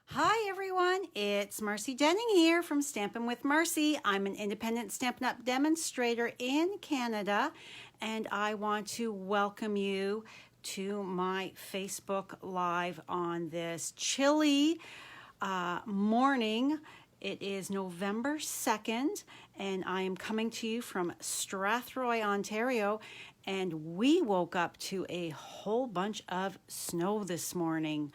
Hi everyone, it's Marcy Denning here from Stampin' with Marcy. I'm an independent Stampin' Up! Demonstrator in Canada, and I want to welcome you to my Facebook Live on this chilly morning. It is November 2nd, and I am coming to you from Strathroy, Ontario, and we woke up to a whole bunch of snow this morning.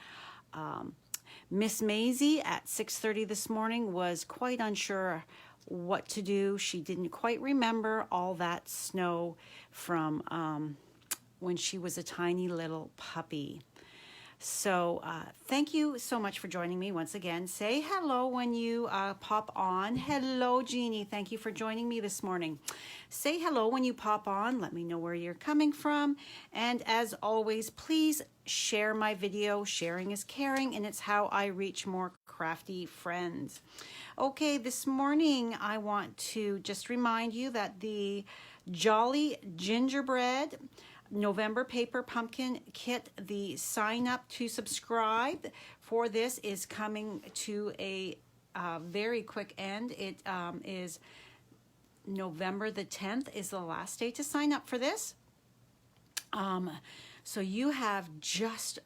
Miss Maisie at 6:30 this morning was quite unsure what to do. She didn't quite remember all that snow from when she was a tiny little puppy. So thank you so much for joining me once again. Say hello when you pop on. Hello, Jeannie. Thank you for joining me this morning. Say hello when you pop on. Let me know where you're coming from. And as always, please share my video. Sharing is caring, and it's how I reach more crafty friends. Okay, this morning I want to just remind you that the Jolly Gingerbread November Paper Pumpkin Kit, the sign up to subscribe for this is coming to a very quick end. It is November the 10th is the last day to sign up for this. So you have just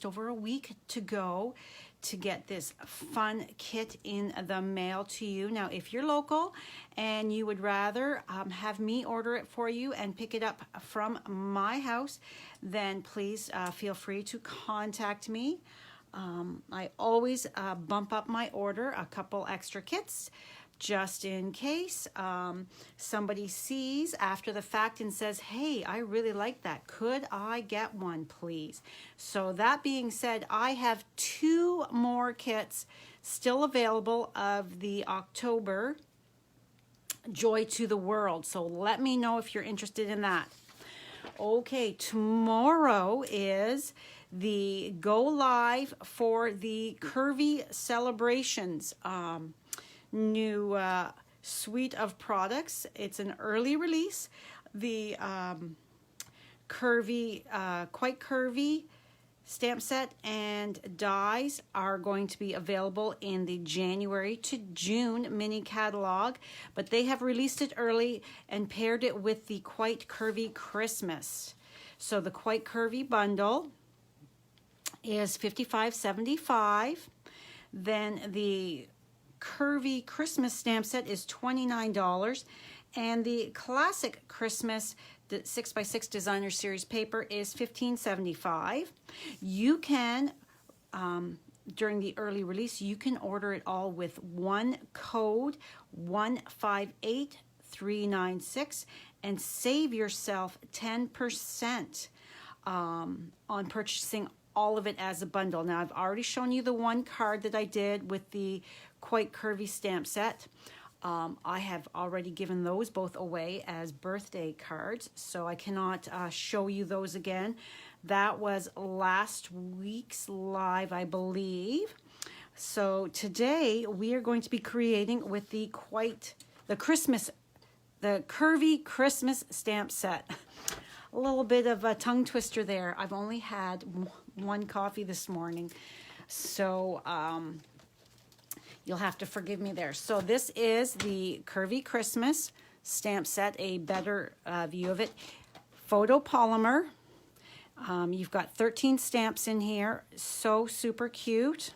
over a week to go to get this fun kit in the mail to you. Now, if you're local and you would rather have me order it for you and pick it up from my house, then please feel free to contact me. I always bump up my order a couple extra kits just in case somebody sees after the fact and says, hey, I really like that. Could I get one, please? So that being said, I have 2 more kits still available of the October Joy to the World. So let me know if you're interested in that. Okay, tomorrow is the go live for the Curvy Celebrations new suite of products. It's an early release. The Curvy, Quite Curvy stamp set and dies are going to be available in the January to June mini catalog, but they have released it early and paired it with the Quite Curvy Christmas. So the Quite Curvy bundle is $55.75. Then the Curvy Christmas stamp set is $29, and the classic Christmas 6x6 designer series paper is $15.75. You can during the early release you can order it all with one code 158396 and save yourself 10% on purchasing all of it as a bundle. Now, I've already shown you the one card that I did with the Quite Curvy stamp set. I have already given those both away as birthday cards, so I cannot show you those again. That was last week's live, I believe. So today we are going to be creating with the Curvy Christmas stamp set. A little bit of a tongue twister there. I've only had one coffee this morning, so you'll have to forgive me there. So this is the Curvy Christmas stamp set, a better view of it. Photopolymer. You've got 13 stamps in here, so super cute.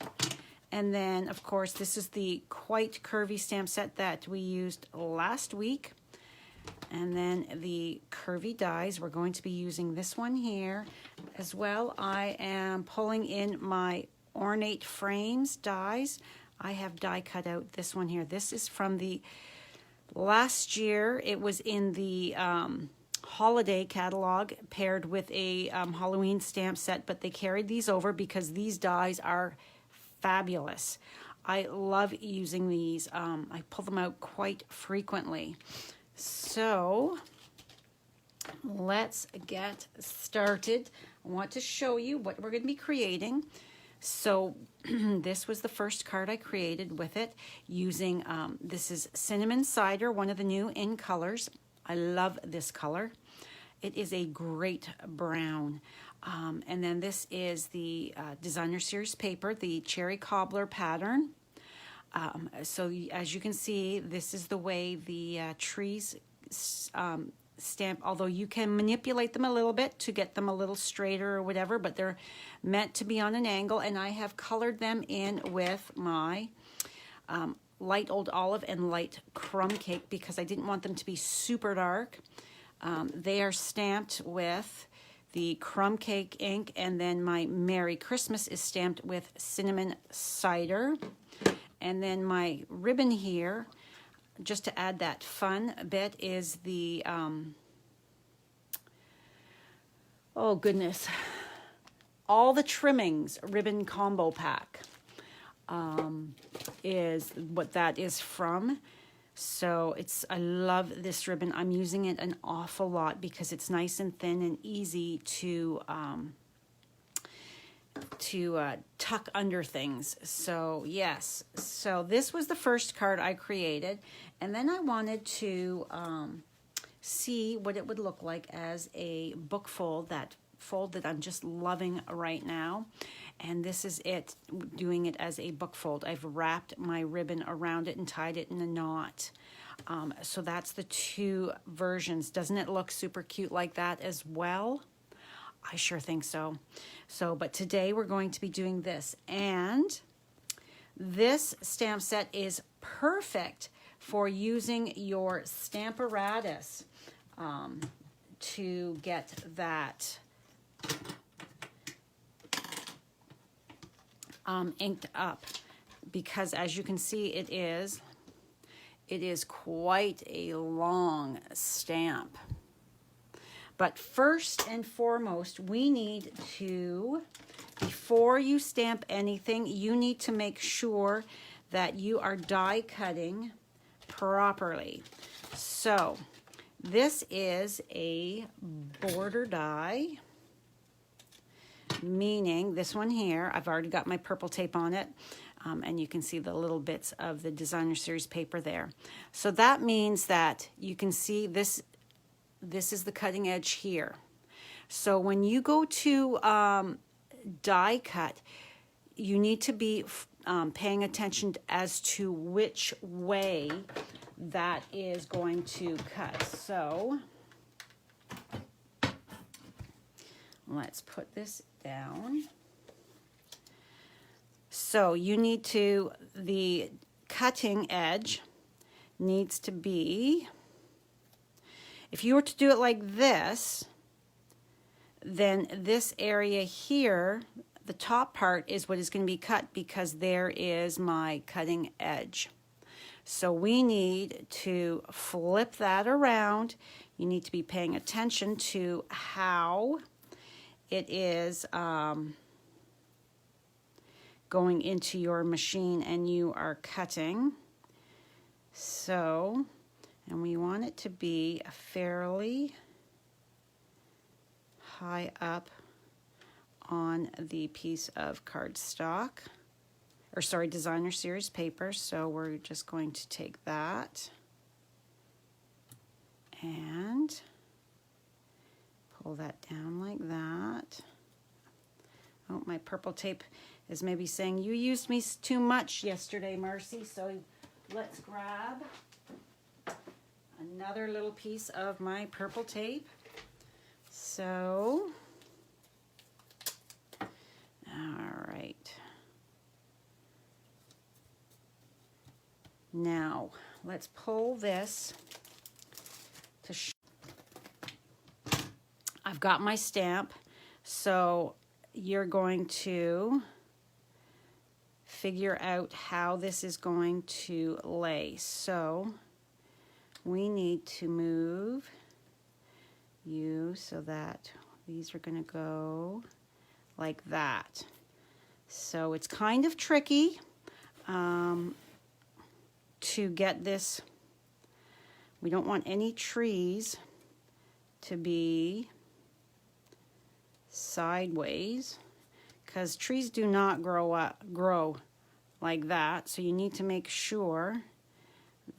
And then, of course, this is the Quite Curvy stamp set that we used last week. And then the Curvy dies, we're going to be using this one here as well. I am pulling in my Ornate Frames dies. I have die cut out this one here. This is from the last year. It was in the holiday catalog paired with a Halloween stamp set, but they carried these over because these dies are fabulous. I love using these. I pull them out quite frequently. So let's get started. I want to show you what we're going to be creating. So this was the first card I created with it using, this is Cinnamon Cider, one of the new in colors. I love this color. It is a great brown. And then this is the Designer Series paper, the Cherry Cobbler pattern. So as you can see, this is the way the trees stamp, although you can manipulate them a little bit to get them a little straighter or whatever, but they're meant to be on an angle, and I have colored them in with my light Old Olive and light Crumb Cake because I didn't want them to be super dark. They are stamped with the Crumb Cake ink, and then my Merry Christmas is stamped with Cinnamon Cider. And then my ribbon here, just to add that fun bit, is the, oh goodness, All the Trimmings ribbon combo pack is what that is from. So I love this ribbon. I'm using it an awful lot because it's nice and thin and easy to tuck under things. So yes, so this was the first card I created, and then I wanted to see what it would look like as a book fold, that fold that I'm just loving right now. And this is it, doing it as a book fold. I've wrapped my ribbon around it and tied it in a knot. So that's the two versions. Doesn't it look super cute like that as well? I sure think so. But today we're going to be doing this. And this stamp set is perfect for using your Stamparatus to get that inked up, because as you can see, it is quite a long stamp. But first and foremost, we need to, before you stamp anything, you need to make sure that you are die cutting properly. So this is a border die, meaning this one here, I've already got my purple tape on it, and you can see the little bits of the Designer Series paper there. So that means that you can see this is the cutting edge here. So when you go to die cut, you need to be paying attention as to which way that is going to cut. So let's put this down. So you need to, the cutting edge needs to be, if you were to do it like this, then this area here, the top part is what is going to be cut, because there is my cutting edge. So we need to flip that around. You need to be paying attention to how it is going into your machine and you are cutting. So, and we want it to be fairly high up on the piece of cardstock, or sorry, Designer Series paper. So we're just going to take that and pull that down like that. Oh, my purple tape is maybe saying, you used me too much yesterday, Marcy. So let's grab another little piece of my purple tape. So, all right. Now, let's pull this to I've got my stamp, so you're going to figure out how this is going to lay. So we need to move you so that these are going to go like that. So it's kind of tricky to get this. We don't want any trees to be sideways, because trees do not grow like that. So you need to make sure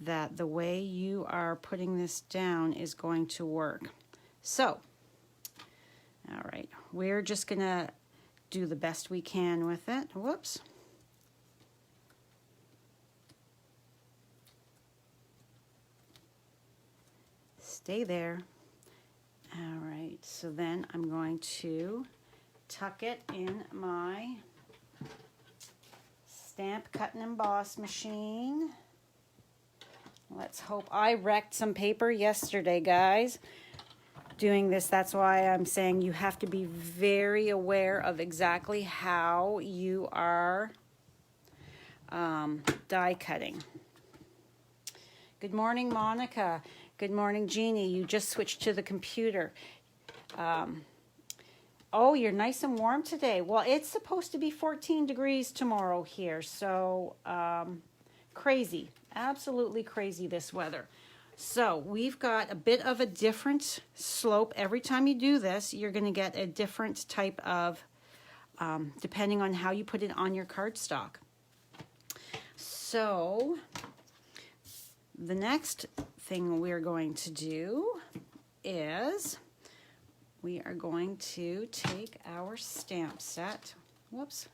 that the way you are putting this down is going to work. So All right, we're just gonna do the best we can with it. Whoops. Stay there. All right, so then I'm going to tuck it in my stamp cut and emboss machine. Let's hope. I wrecked some paper yesterday, guys, doing this. That's why I'm saying you have to be very aware of exactly how you are die cutting. Good morning, Monica. Good morning, Jeannie. You just switched to the computer. Oh, you're nice and warm today. Well, it's supposed to be 14 degrees tomorrow here, so crazy. Absolutely crazy, this weather. So we've got a bit of a different slope. Every time you do this, you're going to get a different type of, depending on how you put it on your cardstock. So the next thing we're going to do is we are going to take our stamp set. Whoops.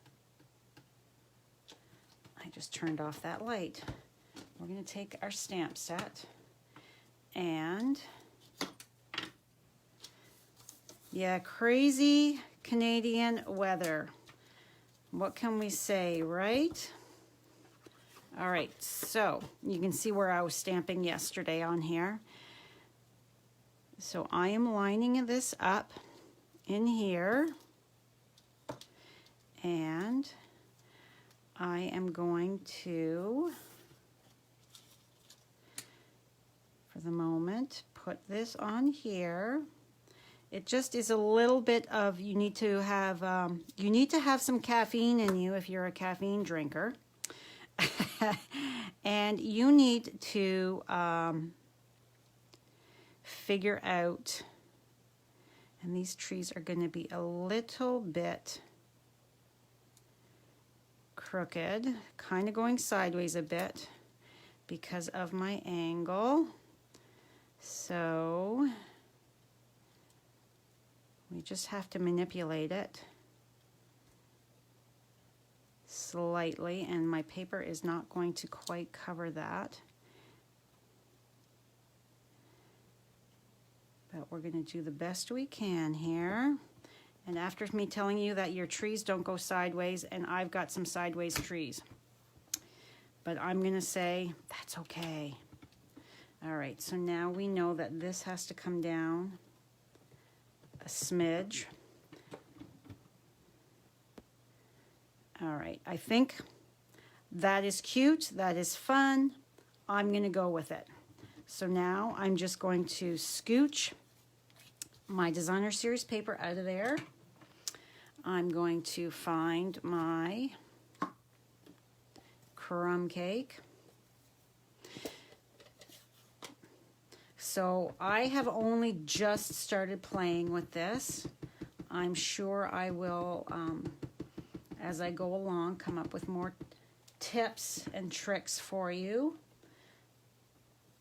I just turned off that light. We're going to take our stamp set and, yeah, crazy Canadian weather. What can we say, right? All right, so you can see where I was stamping yesterday on here. So I am lining this up in here, and I am going to, for the moment, put this on here. It just is a little bit of, you need to have some caffeine in you if you're a caffeine drinker. And you need to figure out, and these trees are going to be a little bit crooked, kind of going sideways a bit because of my angle. So we just have to manipulate it slightly, and my paper is not going to quite cover that. But we're going to do the best we can here. And after me telling you that your trees don't go sideways, and I've got some sideways trees, but I'm going to say that's okay. All right, so now we know that this has to come down a smidge. All right, I think that is cute, that is fun. I'm going to go with it. So now I'm just going to scooch my Designer Series paper out of there. I'm going to find my crumb cake. So I have only just started playing with this. I'm sure I will, as I go along, come up with more tips and tricks for you.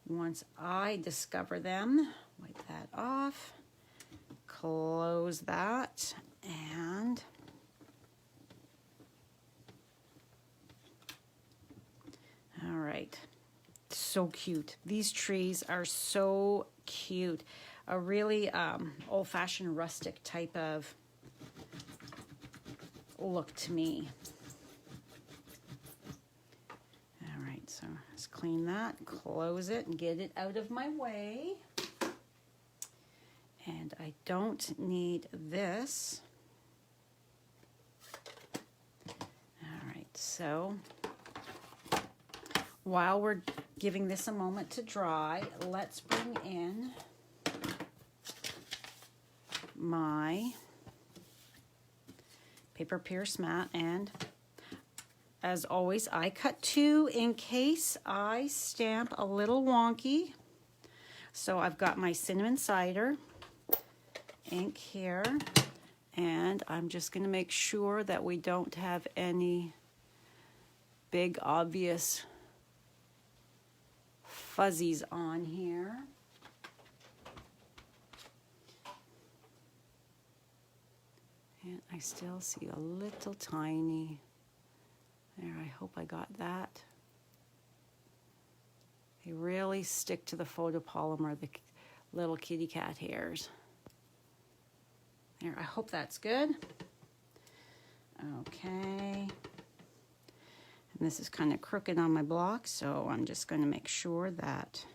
Once I discover them, wipe that off, close that, and all right. So cute. These trees are so cute. A really old-fashioned rustic type of look to me. All right, so let's clean that, close it, and get it out of my way. And I don't need this. All right, so while we're giving this a moment to dry, let's bring in my paper pierce mat, and as always I cut two in case I stamp a little wonky. So I've got my cinnamon cider ink here, and I'm just going to make sure that we don't have any big obvious fuzzies on here. And I still see a little tiny. There, I hope I got that. They really stick to the photopolymer, the little kitty cat hairs. There, I hope that's good. Okay. And this is kind of crooked on my block, so I'm just going to make sure that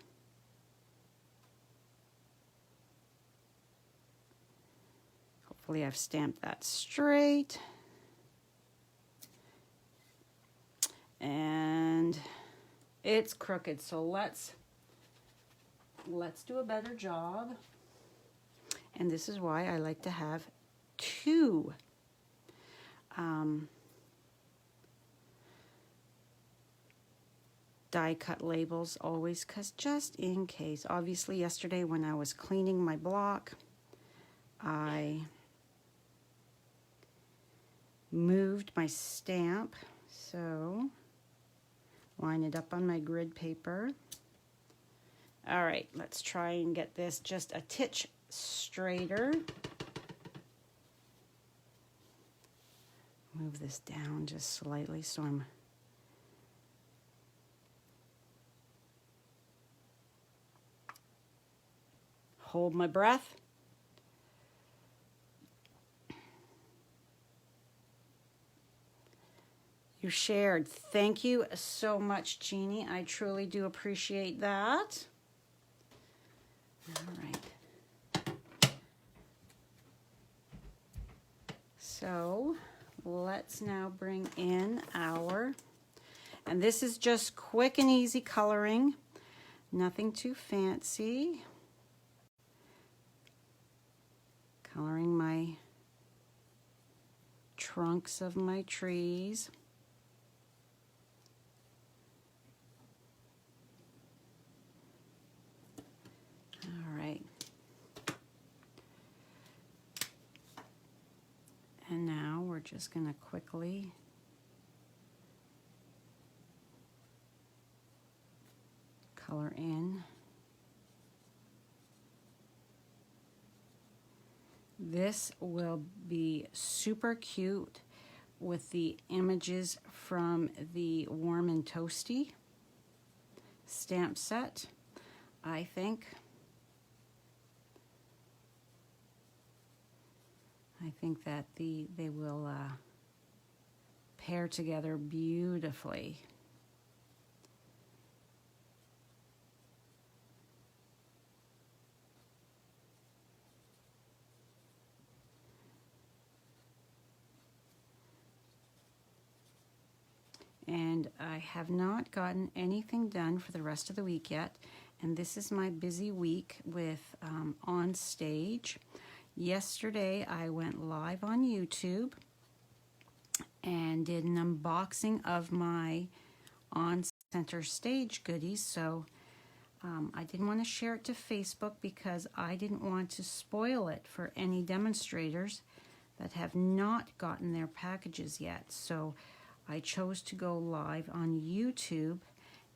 hopefully I've stamped that straight. And it's crooked, so let's do a better job. And this is why I like to have two die cut labels always, because just in case. Obviously yesterday when I was cleaning my block, I moved my stamp, so line it up on my grid paper. All right, let's try and get this just a titch straighter. Move this down just slightly so I'm hold my breath. You shared. Thank you so much, Jeannie. I truly do appreciate that. All right. So let's now bring in our, and this is just quick and easy coloring, nothing too fancy. Coloring my trunks of my trees. All right. And now we're just going to quickly color in. This will be super cute with the images from the Warm and Toasty stamp set, I think. I think that they will pair together beautifully. And I have not gotten anything done for the rest of the week yet. And this is my busy week with on stage. Yesterday I went live on YouTube and did an unboxing of my on center stage goodies. So I didn't want to share it to Facebook because I didn't want to spoil it for any demonstrators that have not gotten their packages yet. So I chose to go live on YouTube,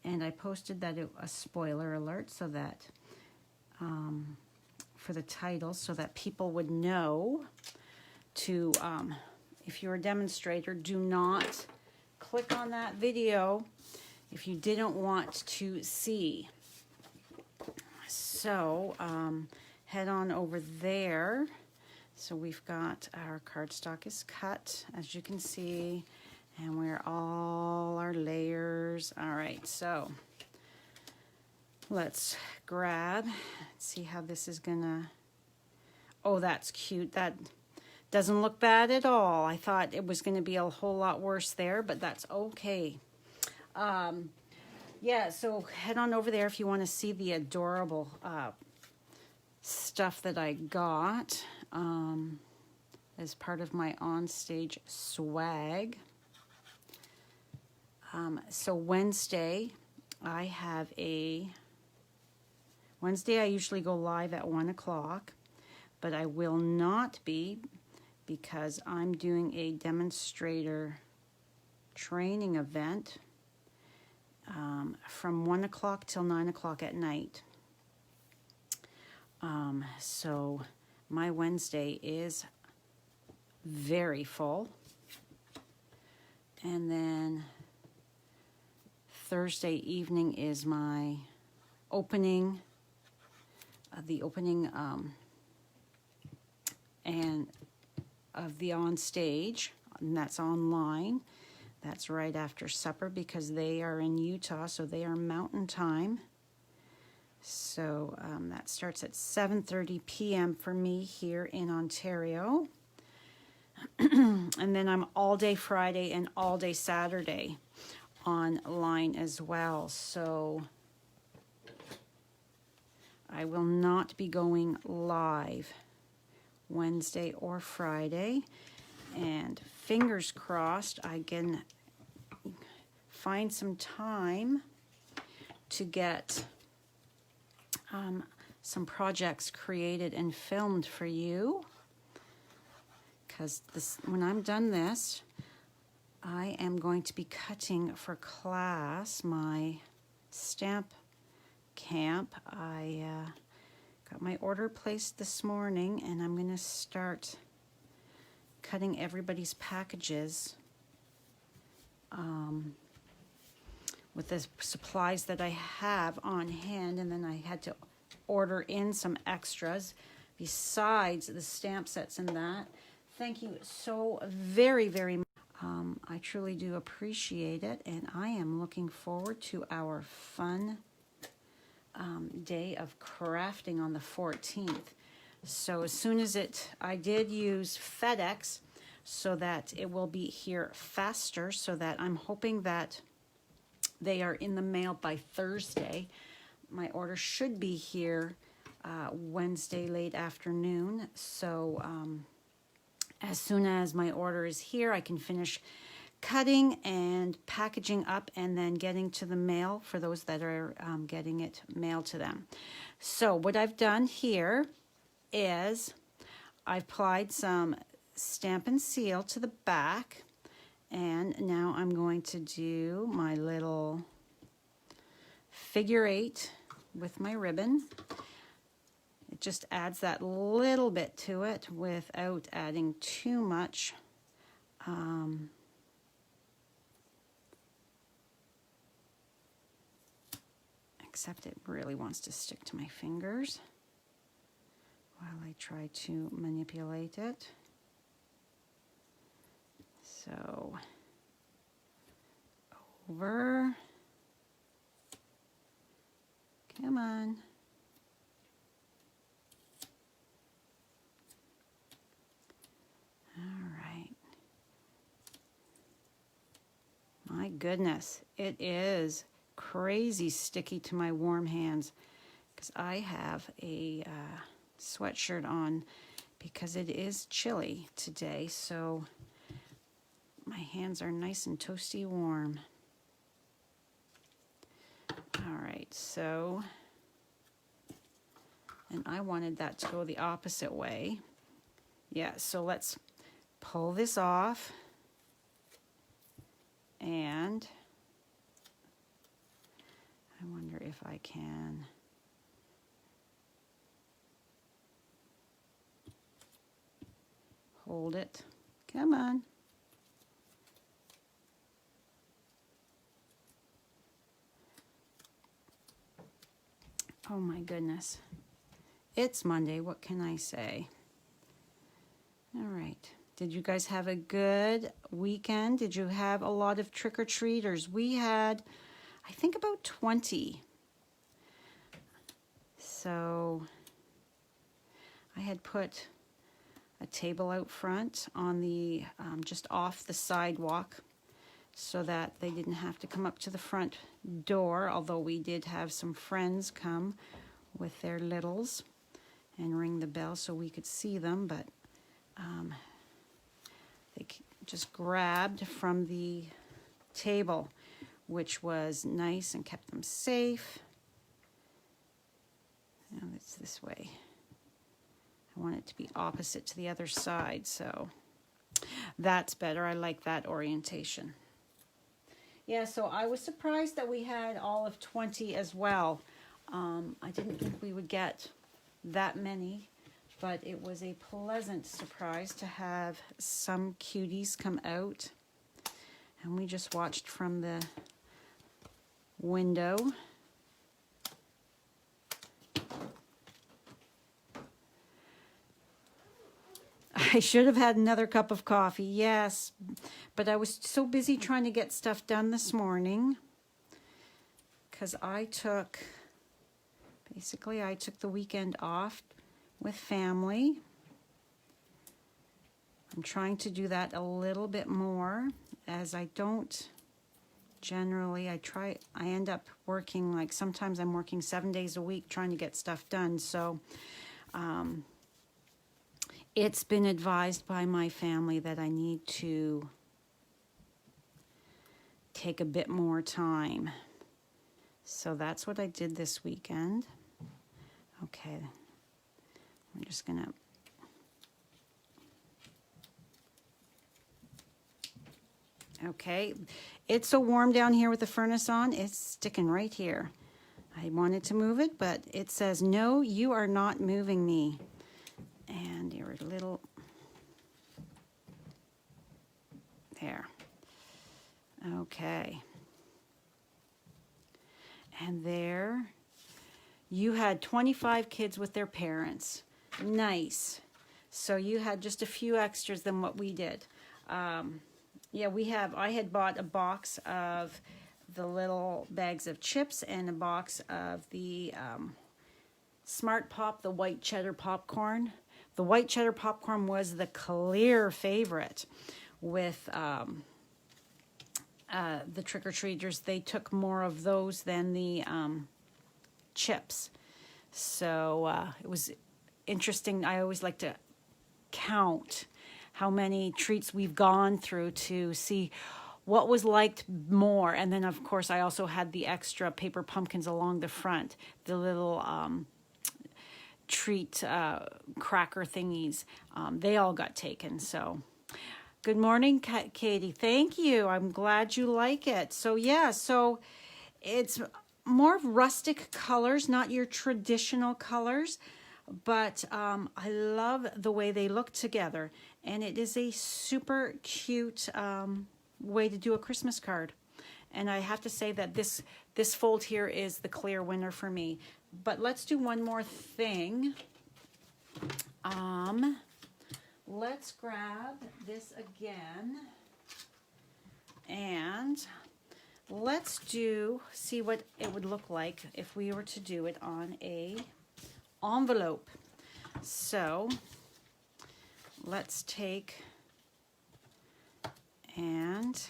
and I posted that a spoiler alert so that for the title, so that people would know to, if you're a demonstrator, do not click on that video if you didn't want to see. So head on over there. So we've got our cardstock is cut, as you can see. And we're all our layers. All right, so let's grab, see how this is gonna, oh, that's cute. That doesn't look bad at all. I thought it was gonna be a whole lot worse there, but that's okay. Yeah, so head on over there if you wanna see the adorable stuff that I got as part of my onstage swag. So Wednesday I usually go live at 1 o'clock, but I will not be because I'm doing a demonstrator training event from 1 o'clock till 9 o'clock at night. So my Wednesday is very full. And then Thursday evening is my opening, the opening and of the on stage, and that's online. That's right after supper because they are in Utah, so they are mountain time. So that starts at 7:30 p.m. for me here in Ontario. And then I'm all day Friday and all day Saturday online as well. So I will not be going live Wednesday or Friday. And fingers crossed I can find some time to get some projects created and filmed for you. Because when I'm done this, I am going to be cutting for class my stamp camp. I got my order placed this morning, and I'm going to start cutting everybody's packages with the supplies that I have on hand, and then I had to order in some extras besides the stamp sets and that. Thank you so very, very much. I truly do appreciate it, and I am looking forward to our fun day of crafting on the 14th. So as soon as I did use FedEx so that it will be here faster, so that I'm hoping that they are in the mail by Thursday. My order should be here Wednesday late afternoon. So as soon as my order is here, I can finish cutting and packaging up and then getting to the mail for those that are getting it mailed to them. So what I've done here is I've applied some Stampin' Seal to the back, and now I'm going to do my little figure 8 with my ribbon. It just adds that little bit to it without adding too much. Except it really wants to stick to my fingers while I try to manipulate it. So, over. Come on. All right. My goodness, it is crazy sticky to my warm hands because I have a sweatshirt on because it is chilly today, so my hands are nice and toasty warm. All right, so, and I wanted that to go the opposite way. Yeah, so let's pull this off, and I wonder if I can hold it. Come on. Oh my goodness. It's Monday, what can I say? All right. Did you guys have a good weekend? Did you have a lot of trick-or-treaters? We had, I think, about 20. So I had put a table out front on the, just off the sidewalk, so that they didn't have to come up to the front door, although we did have some friends come with their littles and ring the bell so we could see them, but they just grabbed from the table, which was nice and kept them safe. Now it's this way. I want it to be opposite to the other side, so that's better. I like that orientation. Yeah, so I was surprised that we had all of 20 as well. I didn't think we would get that many, but it was a pleasant surprise to have some cuties come out. And we just watched from the window. I should have had another cup of coffee, yes, but I was so busy trying to get stuff done this morning because I took the weekend off with family. I'm trying to do that a little bit more, as I don't generally, I end up working, like sometimes I'm working 7 days a week trying to get stuff done. So it's been advised by my family that I need to take a bit more time. So that's what I did this weekend. Okay, we're just gonna okay, it's so warm down here with the furnace on, it's sticking right here. I wanted to move it, but it says, no, you are not moving me. And you're a little, there. Okay. And there, you had 25 kids with their parents. Nice. So you had just a few extras than what we did. Yeah, I had bought a box of the little bags of chips and a box of the Smart Pop, the white cheddar popcorn. The white cheddar popcorn was the clear favorite with the trick-or-treaters. They took more of those than the chips. So it was interesting. I always like to count how many treats we've gone through to see what was liked more. And then, of course, I also had the extra paper pumpkins along the front, the little treat cracker thingies. They all got taken. So good morning, Katie. Thank you. I'm glad you like it. So yeah, so it's more rustic colors, not your traditional colors, but I love the way they look together. And it is a super cute way to do a Christmas card. And I have to say that this fold here is the clear winner for me. But let's do one more thing. Let's grab this again. And let's see what it would look like if we were to do it on a envelope. So let's take and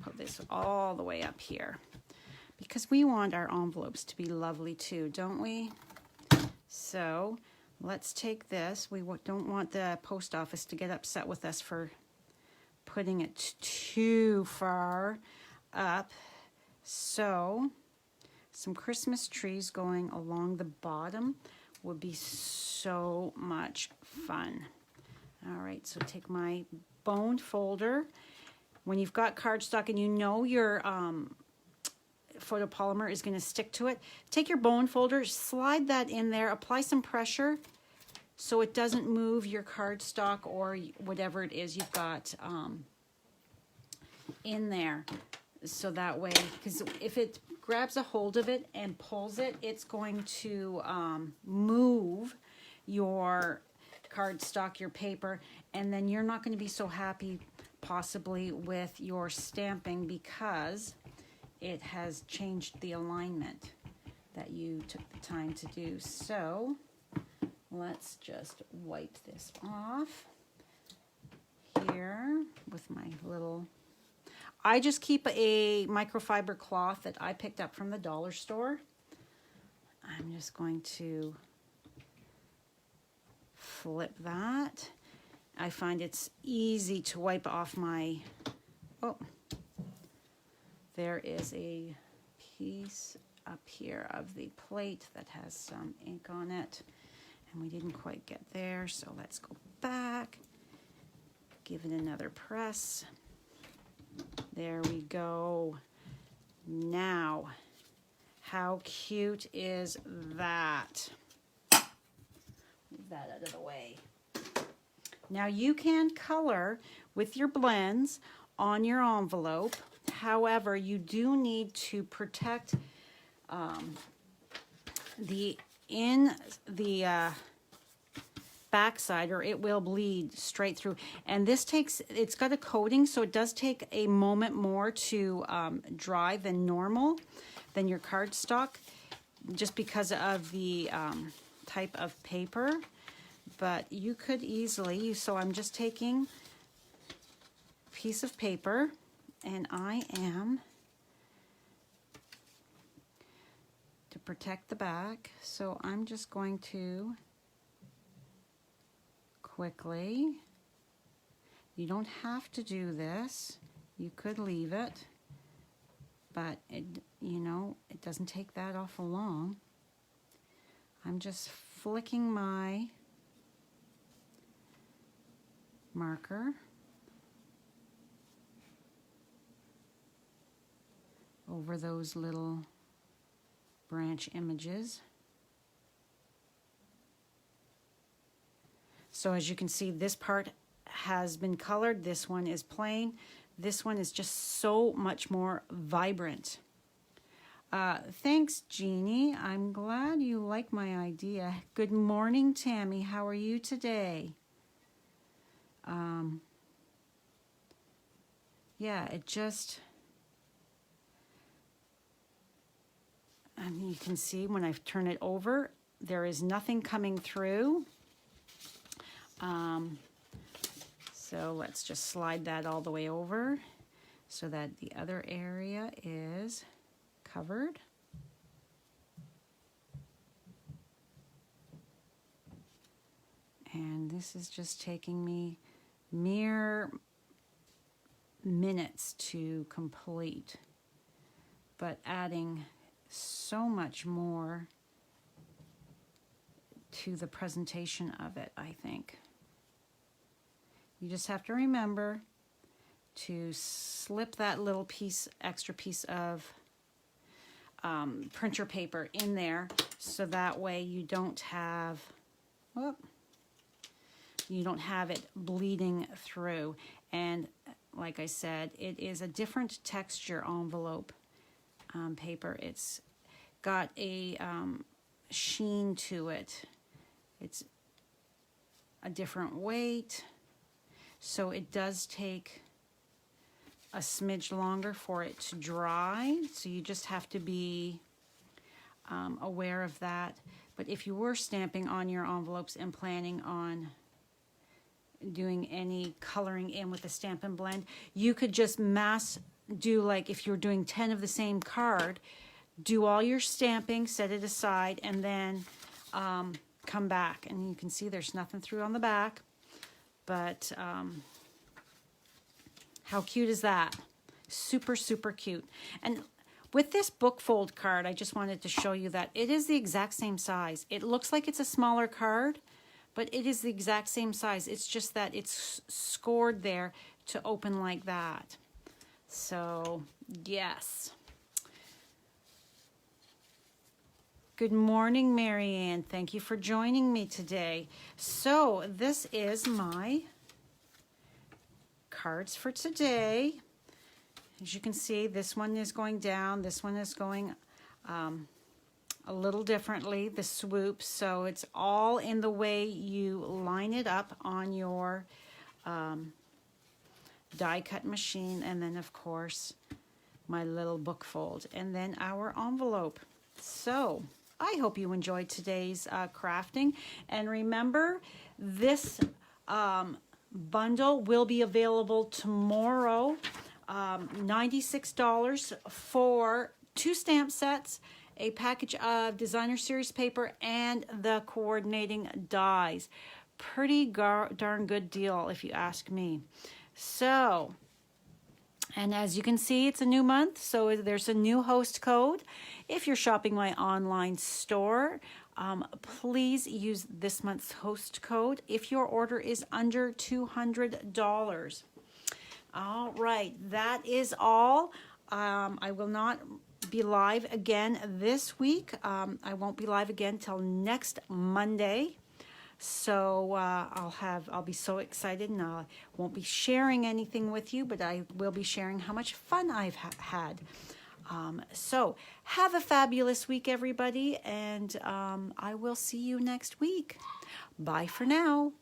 put this all the way up here, because we want our envelopes to be lovely too, don't we? So let's take this. We don't want the post office to get upset with us for putting it too far up. So some Christmas trees going along the bottom would be so much fun. All right, so take my boned folder. When you've got cardstock and you know your photopolymer is going to stick to it, take your bone folder, slide that in there, apply some pressure so it doesn't move your cardstock or whatever it is you've got in there. So that way, because if it grabs a hold of it and pulls it, it's going to move your cardstock, your paper, and then you're not going to be so happy possibly with your stamping because it has changed the alignment that you took the time to do. So let's just wipe this off here with my little, I just keep a microfiber cloth that I picked up from the dollar store. I'm just going to flip that. I find it's easy to wipe off my, oh, there is a piece up here of the plate that has some ink on it, and we didn't quite get there, so let's go back, give it another press. There we go. Now, how cute is that? that out of the way. Now you can color with your blends on your envelope. However, you do need to protect the backside, or it will bleed straight through. And this it's got a coating, so it does take a moment more to dry than normal, than your cardstock, just because of the type of paper. But you could easily, so I'm just taking a piece of paper, and I am, to protect the back, so I'm just going to quickly, you don't have to do this, you could leave it, but it, you know, it doesn't take that awful long. I'm just flicking my marker over those little branch images. So as you can see, this part has been colored, this one is plain, this one is just so much more vibrant. Thanks, Jeannie. I'm glad you like my idea. Good morning, Tammy. How are you today? Yeah, it just, and you can see when I turn it over, there is nothing coming through. So let's just slide that all the way over so that the other area is covered. And this is just taking me mere minutes to complete, but adding so much more to the presentation of it, I think. You just have to remember to slip that little extra piece of printer paper in there, so that way you don't have, it bleeding through. And like I said, it is a different texture envelope paper. It's got a sheen to it. It's a different weight, so it does take a smidge longer for it to dry, so you just have to be aware of that. But if you were stamping on your envelopes and planning on doing any coloring in with the Stampin' Blend, you could just mass do, like if you're doing 10 of the same card, do all your stamping, set it aside, and then come back. And you can see there's nothing through on the back, but how cute is that? Super, super cute. And with this book fold card, I just wanted to show you that it is the exact same size. It looks like it's a smaller card, but it is the exact same size. It's just that it's scored there to open like that. So, yes. Good morning, Marianne. Thank you for joining me today. So, this is my cards for today. As you can see, this one is going down, this one is going a little differently, the swoop, so it's all in the way you line it up on your die cut machine. And then of course my little book fold, and then our envelope. So I hope you enjoyed today's crafting, and remember, this bundle will be available tomorrow. $96 for 2 stamp sets, a package of designer series paper, and the coordinating dies. Pretty darn good deal if you ask me. So, and as you can see, it's a new month, so there's a new host code. If you're shopping my online store, please use this month's host code if your order is under $200. All right, that is all. I will not be live again this week. I won't be live again till next Monday. So I'll be so excited, and I won't be sharing anything with you, but I will be sharing how much fun I've had. So have a fabulous week, everybody, and I will see you next week. Bye for now.